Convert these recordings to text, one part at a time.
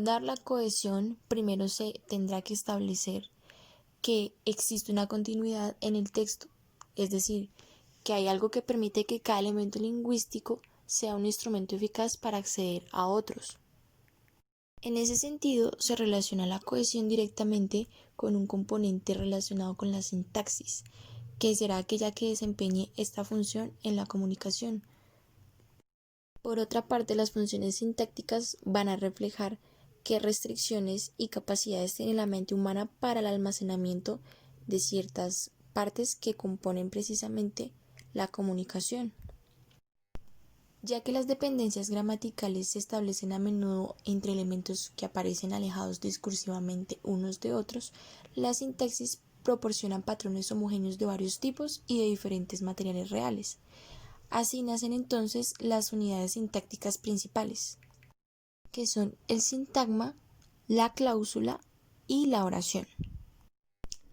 abordar la cohesión, primero se tendrá que establecer que existe una continuidad en el texto, es decir, que hay algo que permite que cada elemento lingüístico sea un instrumento eficaz para acceder a otros. En ese sentido, se relaciona la cohesión directamente con un componente relacionado con la sintaxis, que será aquella que desempeñe esta función en la comunicación. Por otra parte, las funciones sintácticas van a reflejar qué restricciones y capacidades tiene la mente humana para el almacenamiento de ciertas partes que componen precisamente la comunicación. Ya que las dependencias gramaticales se establecen a menudo entre elementos que aparecen alejados discursivamente unos de otros, la sintaxis proporciona patrones homogéneos de varios tipos y de diferentes materiales reales. Así nacen entonces las unidades sintácticas principales, que son el sintagma, la cláusula y la oración.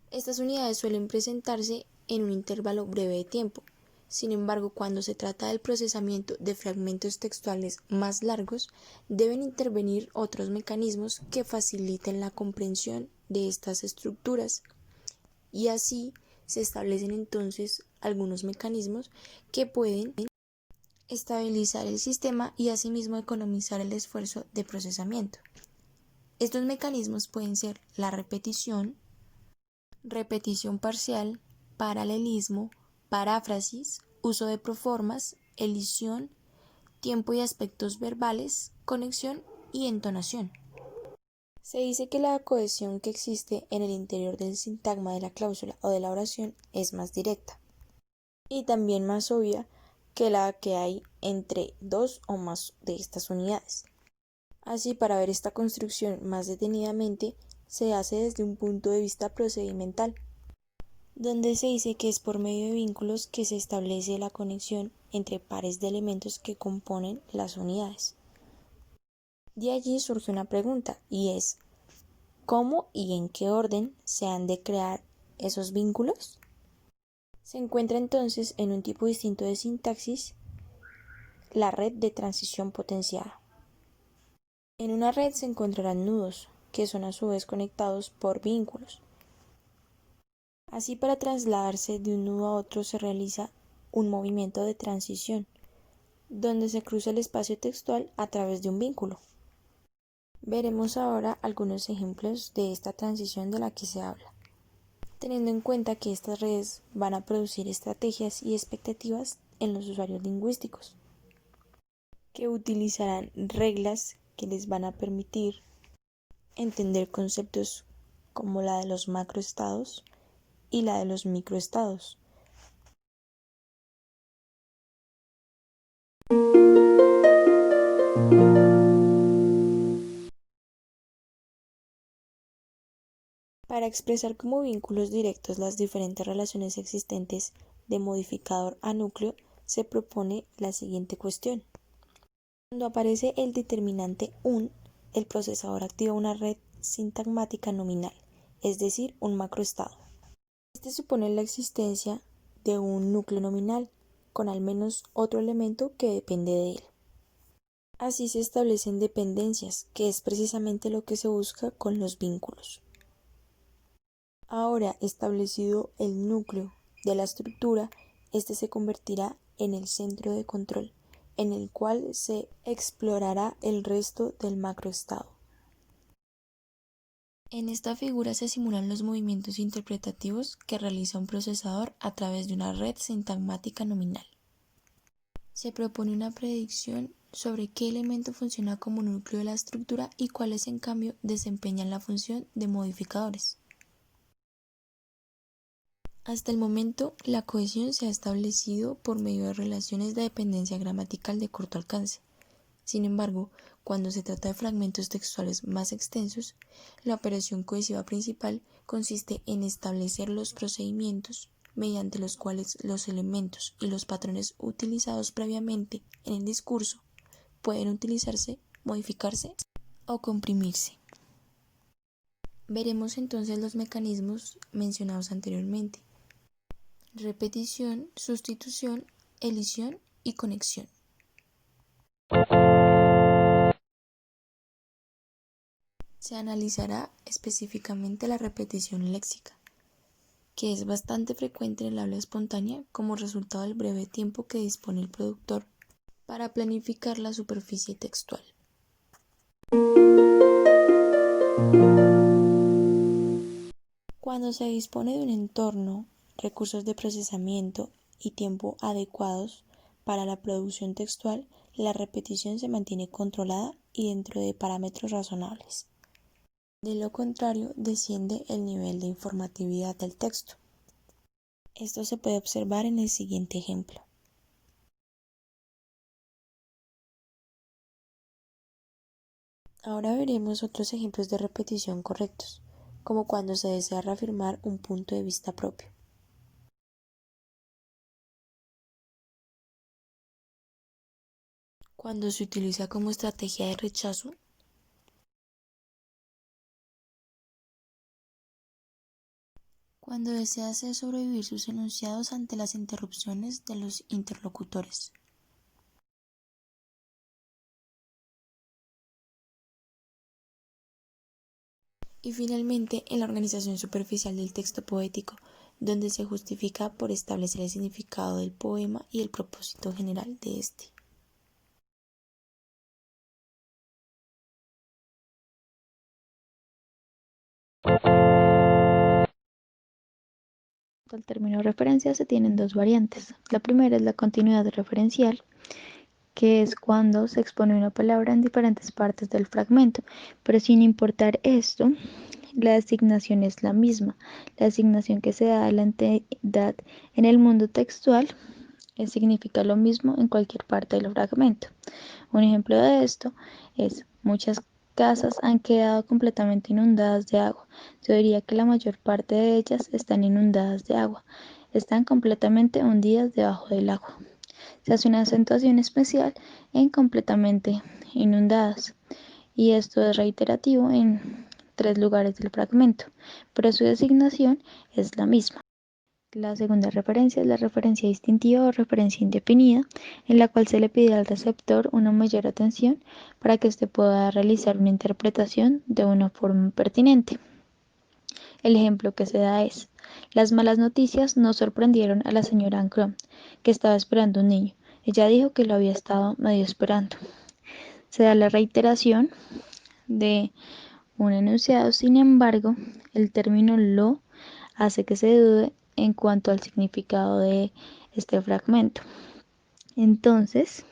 Estas unidades suelen presentarse en un intervalo breve de tiempo. Sin embargo, cuando se trata del procesamiento de fragmentos textuales más largos, deben intervenir otros mecanismos que faciliten la comprensión de estas estructuras. Y así se establecen entonces algunos mecanismos que pueden estabilizar el sistema y asimismo economizar el esfuerzo de procesamiento. Estos mecanismos pueden ser la repetición, repetición parcial, paralelismo, paráfrasis, uso de proformas, elisión, tiempo y aspectos verbales, conexión y entonación. Se dice que la cohesión que existe en el interior del sintagma de la cláusula o de la oración es más directa y también más obvia que la que hay entre dos o más de estas unidades. Así, para ver esta construcción más detenidamente, se hace desde un punto de vista procedimental, donde se dice que es por medio de vínculos que se establece la conexión entre pares de elementos que componen las unidades. De allí surge una pregunta, y es, ¿cómo y en qué orden se han de crear esos vínculos? Se encuentra entonces en un tipo distinto de sintaxis la red de transición potenciada. En una red se encontrarán nudos, que son a su vez conectados por vínculos. Así, para trasladarse de un nudo a otro se realiza un movimiento de transición, donde se cruza el espacio textual a través de un vínculo. Veremos ahora algunos ejemplos de esta transición de la que se habla, teniendo en cuenta que estas redes van a producir estrategias y expectativas en los usuarios lingüísticos, que utilizarán reglas que les van a permitir entender conceptos como la de los macroestados y la de los microestados. Para expresar como vínculos directos las diferentes relaciones existentes de modificador a núcleo, se propone la siguiente cuestión. Cuando aparece el determinante un, el procesador activa una red sintagmática nominal, es decir, un macroestado. Este supone la existencia de un núcleo nominal, con al menos otro elemento que depende de él. Así se establecen dependencias, que es precisamente lo que se busca con los vínculos. Ahora establecido el núcleo de la estructura, este se convertirá en el centro de control, en el cual se explorará el resto del macroestado. En esta figura se simulan los movimientos interpretativos que realiza un procesador a través de una red sintagmática nominal. Se propone una predicción sobre qué elemento funciona como núcleo de la estructura y cuáles en cambio desempeñan la función de modificadores. Hasta el momento, la cohesión se ha establecido por medio de relaciones de dependencia gramatical de corto alcance. Sin embargo, cuando se trata de fragmentos textuales más extensos, la operación cohesiva principal consiste en establecer los procedimientos mediante los cuales los elementos y los patrones utilizados previamente en el discurso pueden utilizarse, modificarse o comprimirse. Veremos entonces los mecanismos mencionados anteriormente: repetición, sustitución, elisión y conexión. Se analizará específicamente la repetición léxica, que es bastante frecuente en el habla espontánea como resultado del breve tiempo que dispone el productor para planificar la superficie textual. Cuando se dispone de un entorno, recursos de procesamiento y tiempo adecuados para la producción textual, la repetición se mantiene controlada y dentro de parámetros razonables. De lo contrario, desciende el nivel de informatividad del texto. Esto se puede observar en el siguiente ejemplo. Ahora veremos otros ejemplos de repetición correctos, como cuando se desea reafirmar un punto de vista propio. Cuando se utiliza como estrategia de rechazo, cuando desea hacer sobrevivir sus enunciados ante las interrupciones de los interlocutores. Y finalmente, en la organización superficial del texto poético, donde se justifica por establecer el significado del poema y el propósito general de este. Al término referencia se tienen dos variantes. La primera es la continuidad referencial, que es cuando se expone una palabra en diferentes partes del fragmento, pero sin importar esto, la designación es la misma. La designación que se da a la entidad en el mundo textual significa lo mismo en cualquier parte del fragmento. Un ejemplo de esto es: muchas casas han quedado completamente inundadas de agua. Yo diría que la mayor parte de ellas están inundadas de agua. Están completamente hundidas debajo del agua. Se hace una acentuación especial en completamente inundadas, y esto es reiterativo en 3 lugares del fragmento, pero su designación es la misma. La segunda referencia es la referencia distintiva o referencia indefinida, en la cual se le pide al receptor una mayor atención para que éste pueda realizar una interpretación de una forma pertinente. El ejemplo que se da es: las malas noticias no sorprendieron a la señora Ancrum, que estaba esperando un niño. Ella dijo que lo había estado medio esperando. Se da la reiteración de un enunciado, sin embargo, el término lo hace que se dude en cuanto al significado de este fragmento. Entonces,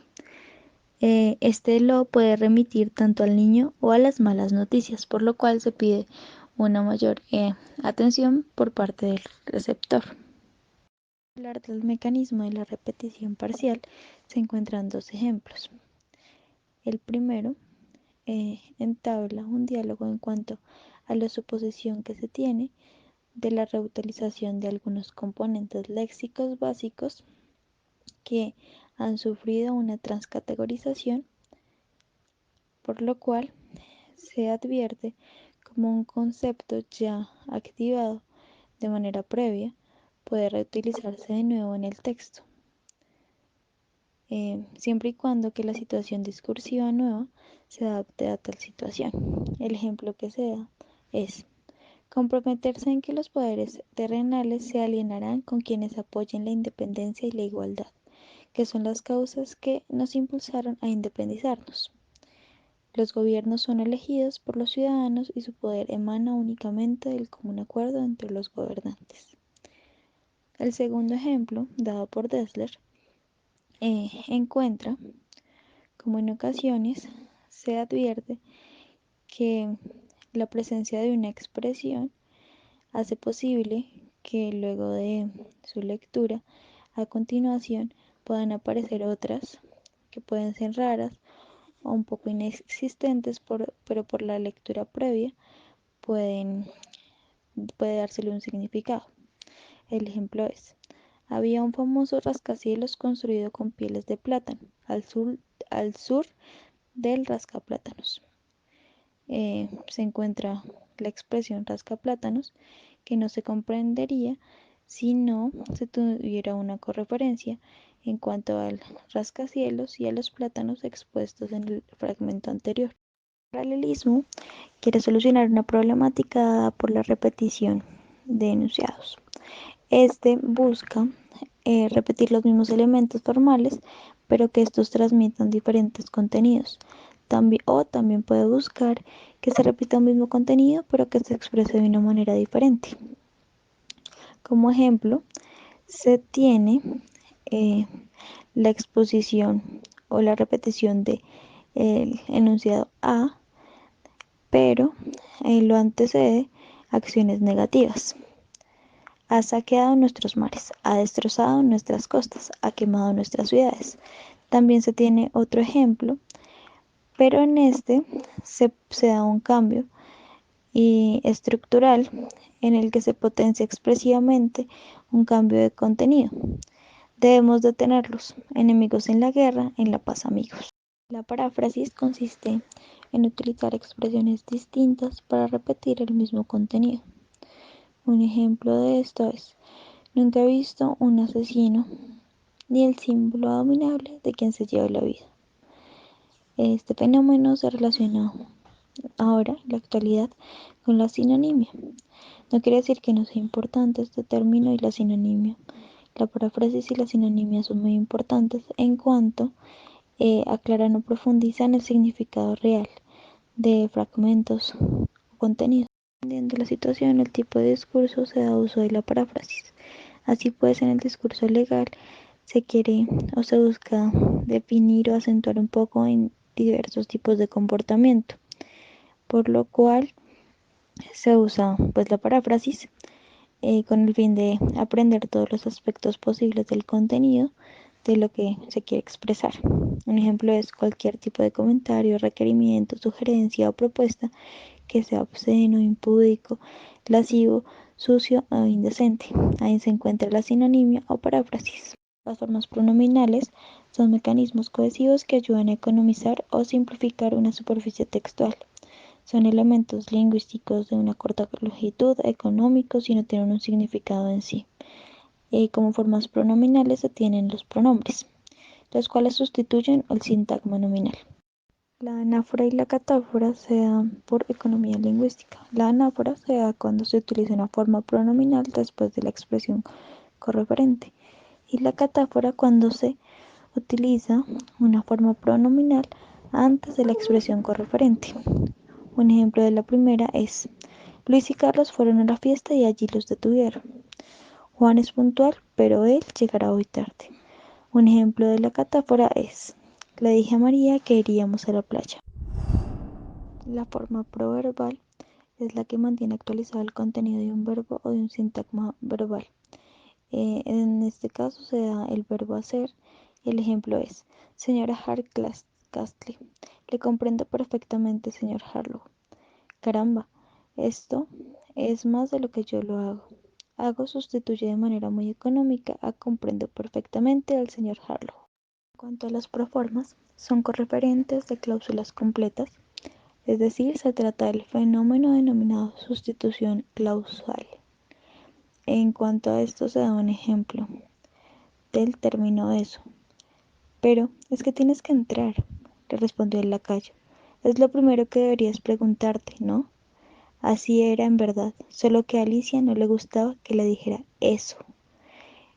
este lo puede remitir tanto al niño o a las malas noticias, por lo cual se pide una mayor atención por parte del receptor. Para hablar del mecanismo de la repetición parcial, se encuentran dos ejemplos. El primero entabla un diálogo en cuanto a la suposición que se tiene de la reutilización de algunos componentes léxicos básicos que han sufrido una transcategorización, por lo cual se advierte como un concepto ya activado de manera previa puede reutilizarse de nuevo en el texto, siempre y cuando que la situación discursiva nueva se adapte a tal situación. El ejemplo que se da es: comprometerse en que los poderes terrenales se alinearán con quienes apoyen la independencia y la igualdad, que son las causas que nos impulsaron a independizarnos. Los gobiernos son elegidos por los ciudadanos y su poder emana únicamente del común acuerdo entre los gobernantes. El segundo ejemplo, dado por Dessler, encuentra como en ocasiones se advierte que la presencia de una expresión hace posible que luego de su lectura, a continuación, puedan aparecer otras que pueden ser raras o un poco inexistentes, pero por la lectura previa puede dársele un significado. El ejemplo es: había un famoso rascacielos construido con pieles de plátano al sur del rascaplátanos. Se encuentra la expresión rascaplátanos, que no se comprendería si no se tuviera una correferencia en cuanto al rascacielos y a los plátanos expuestos en el fragmento anterior. Paralelismo quiere solucionar una problemática dada por la repetición de enunciados. Este busca repetir los mismos elementos formales, pero que estos transmitan diferentes contenidos. También puede buscar que se repita un mismo contenido, pero que se exprese de una manera diferente. Como ejemplo, se tiene la exposición o la repetición del enunciado A, pero lo antecede acciones negativas. Ha saqueado nuestros mares, ha destrozado nuestras costas, ha quemado nuestras ciudades. También se tiene otro ejemplo, pero en este se da un cambio estructural en el que se potencia expresivamente un cambio de contenido. Debemos detenerlos, enemigos en la guerra, en la paz amigos. La paráfrasis consiste en utilizar expresiones distintas para repetir el mismo contenido. Un ejemplo de esto es: nunca he visto un asesino ni el símbolo abominable de quien se lleva la vida. Este fenómeno se relaciona ahora, en la actualidad, con la sinonimia. No quiere decir que no sea importante este término y la sinonimia. La paráfrasis y la sinonimia son muy importantes en cuanto aclaran o profundizan el significado real de fragmentos o contenidos. Dependiendo de la situación, el tipo de discurso, se da uso de la paráfrasis. Así pues, en el discurso legal se quiere o se busca definir o acentuar un poco en diversos tipos de comportamiento, por lo cual se usa pues la paráfrasis con el fin de aprender todos los aspectos posibles del contenido de lo que se quiere expresar. Un ejemplo es cualquier tipo de comentario, requerimiento, sugerencia o propuesta que sea obsceno, impúdico, lascivo, sucio o indecente. Ahí se encuentra la sinonimia o paráfrasis. Las formas pronominales son mecanismos cohesivos que ayudan a economizar o simplificar una superficie textual. Son elementos lingüísticos de una corta longitud, económicos y no tienen un significado en sí. Como formas pronominales se tienen los pronombres, los cuales sustituyen el sintagma nominal. La anáfora y la catáfora se dan por economía lingüística. La anáfora se da cuando se utiliza una forma pronominal después de la expresión correferente, y la catáfora cuando se utiliza una forma pronominal antes de la expresión correferente. Un ejemplo de la primera es: Luis y Carlos fueron a la fiesta y allí los detuvieron. Juan es puntual, pero él llegará hoy tarde. Un ejemplo de la catáfora es: le dije a María que iríamos a la playa. La forma proverbal es la que mantiene actualizado el contenido de un verbo o de un sintagma verbal. En este caso se da el verbo hacer. El ejemplo es: señora Hardcastle, le comprendo perfectamente, señor Harlow. Caramba, esto es más de lo que yo lo hago. Hago sustituye de manera muy económica a comprendo perfectamente al señor Harlow. En cuanto a las proformas, son correferentes de cláusulas completas, es decir, se trata del fenómeno denominado sustitución clausal. En cuanto a esto se da un ejemplo del término eso. Pero es que tienes que entrar, le respondió el lacayo. Es lo primero que deberías preguntarte, ¿no? Así era en verdad, solo que a Alicia no le gustaba que le dijera eso.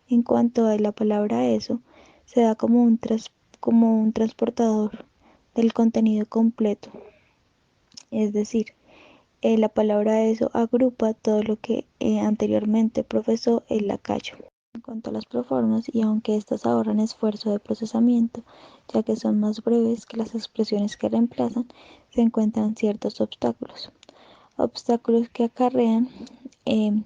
En cuanto a la palabra eso, se da como un transportador del contenido completo. Es decir, la palabra eso agrupa todo lo que anteriormente profesó el lacayo. En cuanto a las proformas, y aunque estas ahorran esfuerzo de procesamiento, ya que son más breves que las expresiones que reemplazan, se encuentran ciertos obstáculos que acarrean el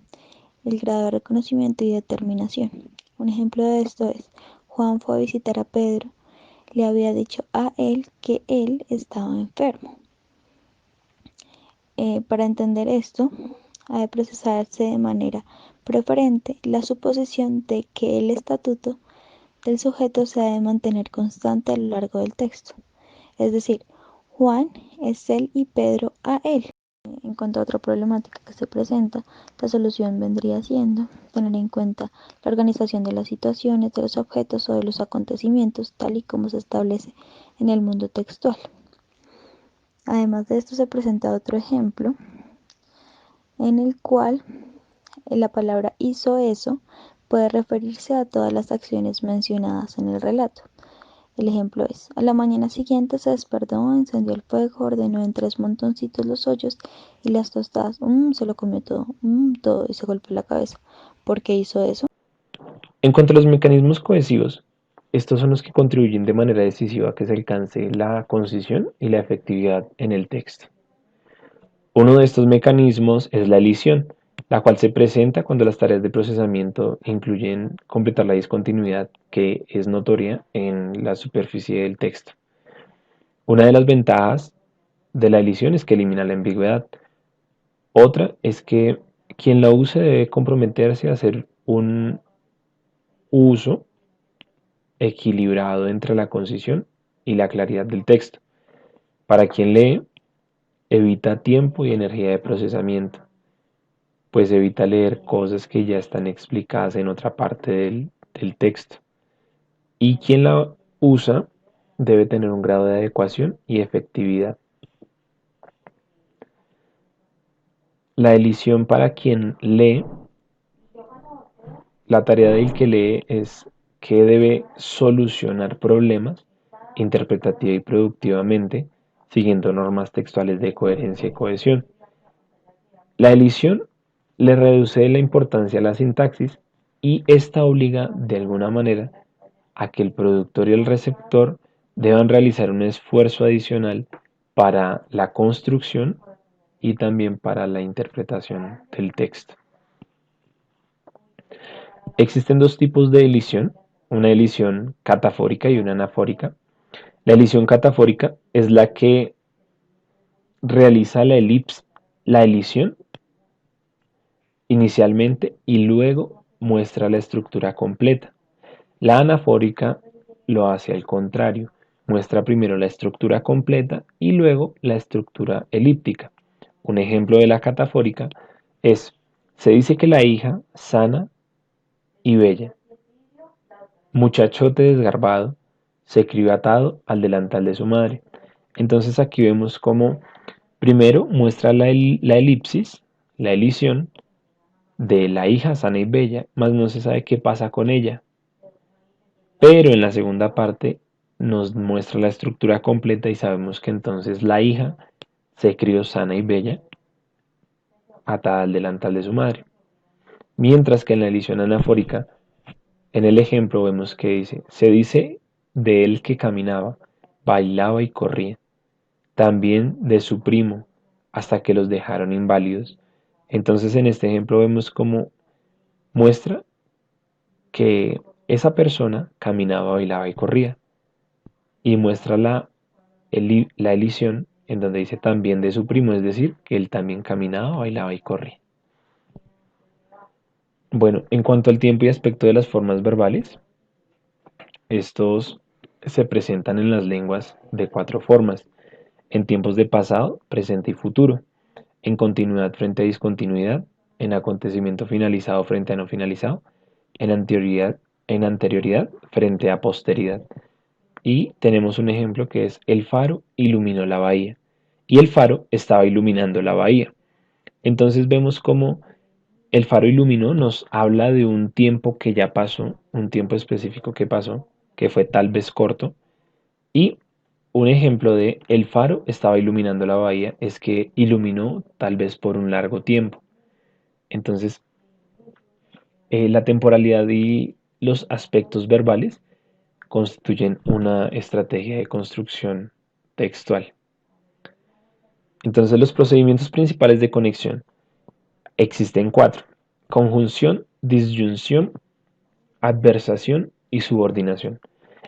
grado de reconocimiento y determinación. Un ejemplo de esto es: Juan fue a visitar a Pedro, le había dicho a él que él estaba enfermo. Para entender esto, ha de procesarse de manera preferente la suposición de que el estatuto del sujeto se ha de mantener constante a lo largo del texto. Es decir, Juan es él y Pedro a él. En cuanto a otra problemática que se presenta, la solución vendría siendo tener en cuenta la organización de las situaciones, de los objetos o de los acontecimientos, tal y como se establece en el mundo textual. Además de esto se presenta otro ejemplo en el cual la palabra hizo eso puede referirse a todas las acciones mencionadas en el relato. El ejemplo es: a la mañana siguiente se despertó, encendió el fuego, ordenó en 3 montoncitos los hoyos y las tostadas. Se lo comió todo, todo, y se golpeó la cabeza. ¿Por qué hizo eso? En cuanto a los mecanismos cohesivos, estos son los que contribuyen de manera decisiva a que se alcance la concisión y la efectividad en el texto. Uno de estos mecanismos es la elisión, la cual se presenta cuando las tareas de procesamiento incluyen completar la discontinuidad que es notoria en la superficie del texto. Una de las ventajas de la elisión es que elimina la ambigüedad. Otra es que quien la use debe comprometerse a hacer un uso equilibrado entre la concisión y la claridad del texto. Para quien lee, evita tiempo y energía de procesamiento, pues evita leer cosas que ya están explicadas en otra parte del texto. Y quien la usa debe tener un grado de adecuación y efectividad. La elisión para quien lee, la tarea del que lee es que debe solucionar problemas interpretativa y productivamente, siguiendo normas textuales de coherencia y cohesión. La elisión le reduce la importancia a la sintaxis y esta obliga de alguna manera a que el productor y el receptor deban realizar un esfuerzo adicional para la construcción y también para la interpretación del texto. Existen dos tipos de elisión, una elisión catafórica y una anafórica. La elisión catafórica es la que realiza la elisión inicialmente y luego muestra la estructura completa. La anafórica lo hace al contrario, muestra primero la estructura completa y luego la estructura elíptica. Un ejemplo de la catafórica es: se dice que la hija, sana y bella, muchachote desgarbado, se crió atado al delantal de su madre. Entonces aquí vemos cómo primero muestra la elipsis, la elisión de la hija sana y bella, mas no se sabe qué pasa con ella. Pero en la segunda parte nos muestra la estructura completa y sabemos que entonces la hija se crió sana y bella, atada al delantal de su madre. Mientras que en la elisión anafórica, en el ejemplo vemos que dice: se dice de él que caminaba, bailaba y corría, también de su primo, hasta que los dejaron inválidos. Entonces en este ejemplo vemos cómo muestra que esa persona caminaba, bailaba y corría. Y muestra la elisión en donde dice también de su primo, es decir, que él también caminaba, bailaba y corría. Bueno, en cuanto al tiempo y aspecto de las formas verbales, estos se presentan en las lenguas de 4 formas: en tiempos de pasado, presente y futuro, en continuidad frente a discontinuidad, en acontecimiento finalizado frente a no finalizado, en anterioridad frente a posteridad. Y tenemos un ejemplo que es: el faro iluminó la bahía. Y el faro estaba iluminando la bahía. Entonces vemos cómo el faro iluminó nos habla de un tiempo que ya pasó, un tiempo específico que pasó, que fue tal vez corto. Y un ejemplo de el faro estaba iluminando la bahía es que iluminó tal vez por un largo tiempo. Entonces, la temporalidad y los aspectos verbales constituyen una estrategia de construcción textual. Entonces, los procedimientos principales de conexión existen 4: conjunción, disyunción, adversación y subordinación.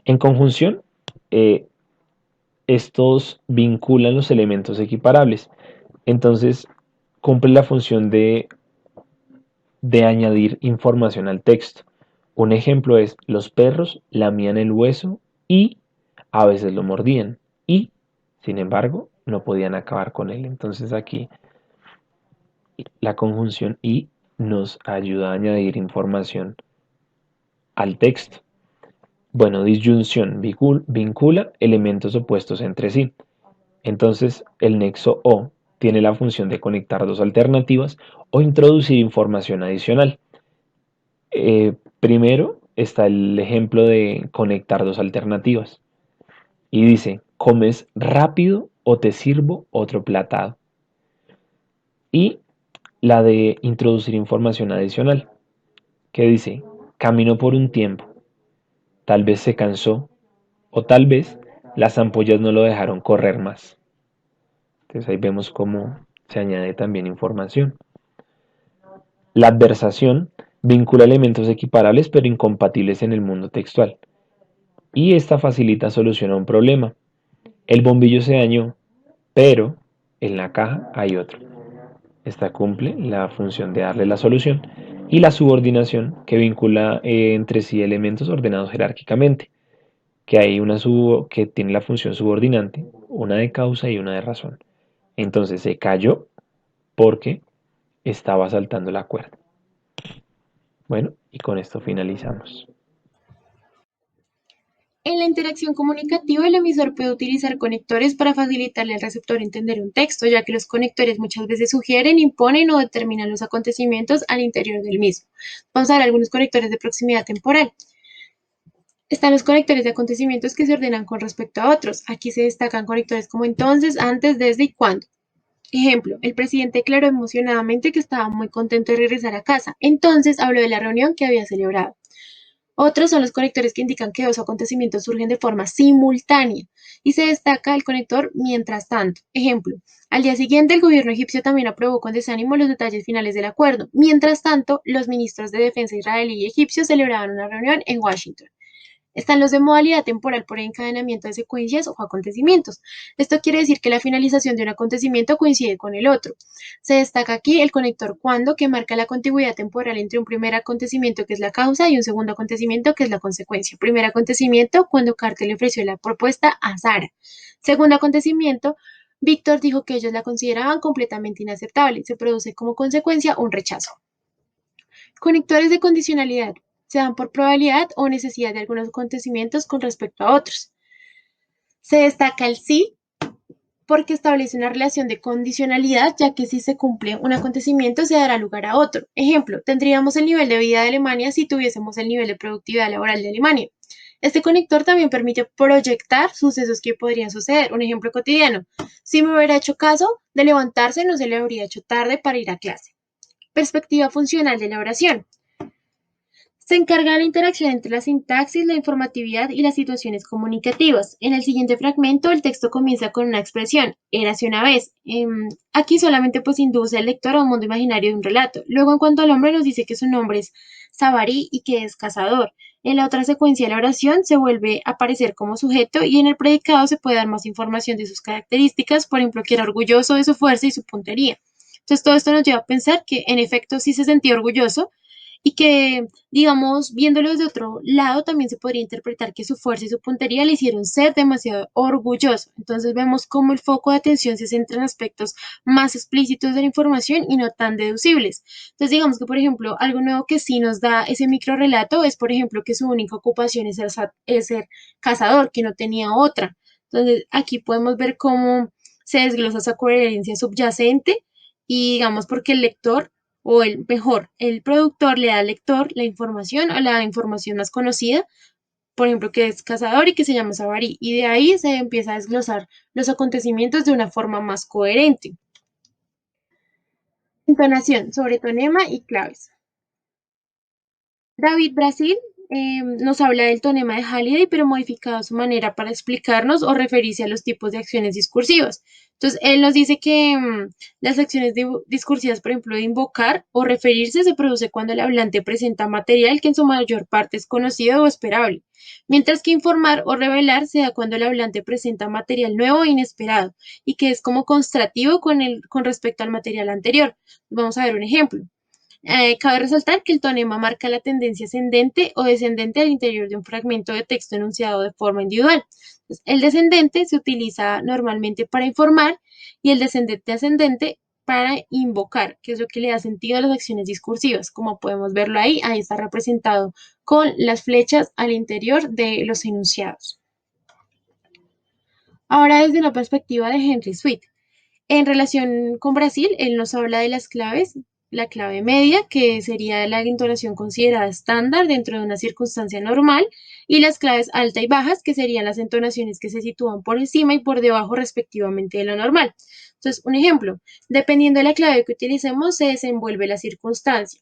En conjunción, eh, estos vinculan los elementos equiparables. Entonces, cumple la función de añadir información al texto. Un ejemplo es: los perros lamían el hueso y a veces lo mordían y, sin embargo, no podían acabar con él. Entonces aquí la conjunción y nos ayuda a añadir información al texto. Bueno, disyunción vincula elementos opuestos entre sí. Entonces, el nexo o tiene la función de conectar dos alternativas o introducir información adicional. Primero está el ejemplo de conectar dos alternativas. Y dice, ¿comes rápido o te sirvo otro platado? Y la de introducir información adicional, que dice, caminó por un tiempo, tal vez se cansó o tal vez las ampollas no lo dejaron correr más. Entonces ahí vemos cómo se añade también información. La adversación vincula elementos equiparables pero incompatibles en el mundo textual. Y esta facilita solución a un problema. El bombillo se dañó, pero en la caja hay otro. Esta cumple la función de darle la solución. Y la subordinación, que vincula entre sí elementos ordenados jerárquicamente, que hay que tiene la función subordinante, una de causa y una de razón. Entonces se cayó porque estaba saltando la cuerda. Bueno, y con esto finalizamos. En la interacción comunicativa, el emisor puede utilizar conectores para facilitarle al receptor entender un texto, ya que los conectores muchas veces sugieren, imponen o determinan los acontecimientos al interior del mismo. Vamos a ver algunos conectores de proximidad temporal. Están los conectores de acontecimientos que se ordenan con respecto a otros. Aquí se destacan conectores como entonces, antes, desde y cuándo. Ejemplo, el presidente declaró emocionadamente que estaba muy contento de regresar a casa. Entonces habló de la reunión que había celebrado. Otros son los conectores que indican que dos acontecimientos surgen de forma simultánea y se destaca el conector mientras tanto. Ejemplo, al día siguiente el gobierno egipcio también aprobó con desánimo los detalles finales del acuerdo. Mientras tanto, los ministros de defensa israelí y egipcio celebraban una reunión en Washington. Están los de modalidad temporal por encadenamiento de secuencias o acontecimientos. Esto quiere decir que la finalización de un acontecimiento coincide con el otro. Se destaca aquí el conector cuando, que marca la contigüidad temporal entre un primer acontecimiento que es la causa y un segundo acontecimiento que es la consecuencia. Primer acontecimiento, cuando Carter le ofreció la propuesta a Sara. Segundo acontecimiento, Víctor dijo que ellos la consideraban completamente inaceptable. Se produce como consecuencia un rechazo. Conectores de condicionalidad se dan por probabilidad o necesidad de algunos acontecimientos con respecto a otros. Se destaca el sí porque establece una relación de condicionalidad, ya que si se cumple un acontecimiento se dará lugar a otro. Ejemplo, tendríamos el nivel de vida de Alemania si tuviésemos el nivel de productividad laboral de Alemania. Este conector también permite proyectar sucesos que podrían suceder. Un ejemplo cotidiano. Si me hubiera hecho caso de levantarse, no se le habría hecho tarde para ir a clase. Perspectiva funcional de la oración. Se encarga de la interacción entre la sintaxis, la informatividad y las situaciones comunicativas. En el siguiente fragmento, el texto comienza con una expresión, érase una vez. Aquí solamente pues induce al lector a un mundo imaginario de un relato. Luego, en cuanto al hombre, nos dice que su nombre es Sabarí y que es cazador. En la otra secuencia de la oración se vuelve a aparecer como sujeto y en el predicado se puede dar más información de sus características, por ejemplo, que era orgulloso de su fuerza y su puntería. Entonces, todo esto nos lleva a pensar que en efecto sí se sentía orgulloso y que, digamos, viéndolo desde otro lado, también se podría interpretar que su fuerza y su puntería le hicieron ser demasiado orgulloso. Entonces vemos cómo el foco de atención se centra en aspectos más explícitos de la información y no tan deducibles. Entonces digamos que, por ejemplo, algo nuevo que sí nos da ese micro relato es, por ejemplo, que su única ocupación es ser cazador, que no tenía otra. Entonces aquí podemos ver cómo se desglosa esa coherencia subyacente y digamos porque el lector o el mejor, el productor le da al lector la información o la información más conocida, por ejemplo, que es cazador y que se llama Sabari, y de ahí se empieza a desglosar los acontecimientos de una forma más coherente. Entonación sobre tonema y claves. David Brasil nos habla del tonema de Halliday, pero modificado a su manera para explicarnos o referirse a los tipos de acciones discursivas. Entonces, él nos dice que las acciones discursivas, por ejemplo, de invocar o referirse, se produce cuando el hablante presenta material que en su mayor parte es conocido o esperable, mientras que informar o revelar se da cuando el hablante presenta material nuevo e inesperado y que es como constrativo con respecto al material anterior. Vamos a ver un ejemplo. Cabe resaltar que el tonema marca la tendencia ascendente o descendente al interior de un fragmento de texto enunciado de forma individual. Entonces, el descendente se utiliza normalmente para informar y el descendente ascendente para invocar, que es lo que le da sentido a las acciones discursivas. Como podemos verlo ahí está representado con las flechas al interior de los enunciados. Ahora desde una perspectiva de Henry Sweet. En relación con Brasil, él nos habla de las claves, la clave media, que sería la entonación considerada estándar dentro de una circunstancia normal, y las claves alta y bajas, que serían las entonaciones que se sitúan por encima y por debajo respectivamente de lo normal. Entonces, un ejemplo, dependiendo de la clave que utilicemos, se desenvuelve la circunstancia.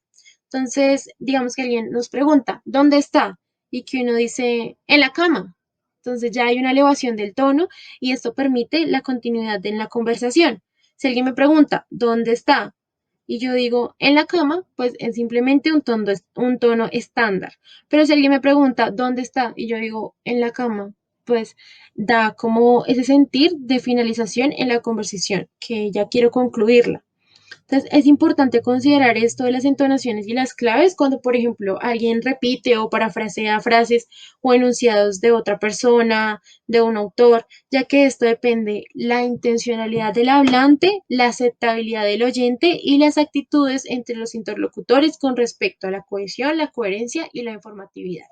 Entonces, digamos que alguien nos pregunta, ¿dónde está? Y que uno dice, en la cama. Entonces ya hay una elevación del tono y esto permite la continuidad en la conversación. Si alguien me pregunta, ¿dónde está? Y yo digo, en la cama, pues es simplemente un tono estándar. Pero si alguien me pregunta, ¿dónde está? Y yo digo, en la cama, pues da como ese sentir de finalización en la conversación, que ya quiero concluirla. Entonces, es importante considerar esto de las entonaciones y las claves cuando, por ejemplo, alguien repite o parafrasea frases o enunciados de otra persona, de un autor, ya que esto depende la intencionalidad del hablante, la aceptabilidad del oyente y las actitudes entre los interlocutores con respecto a la cohesión, la coherencia y la informatividad.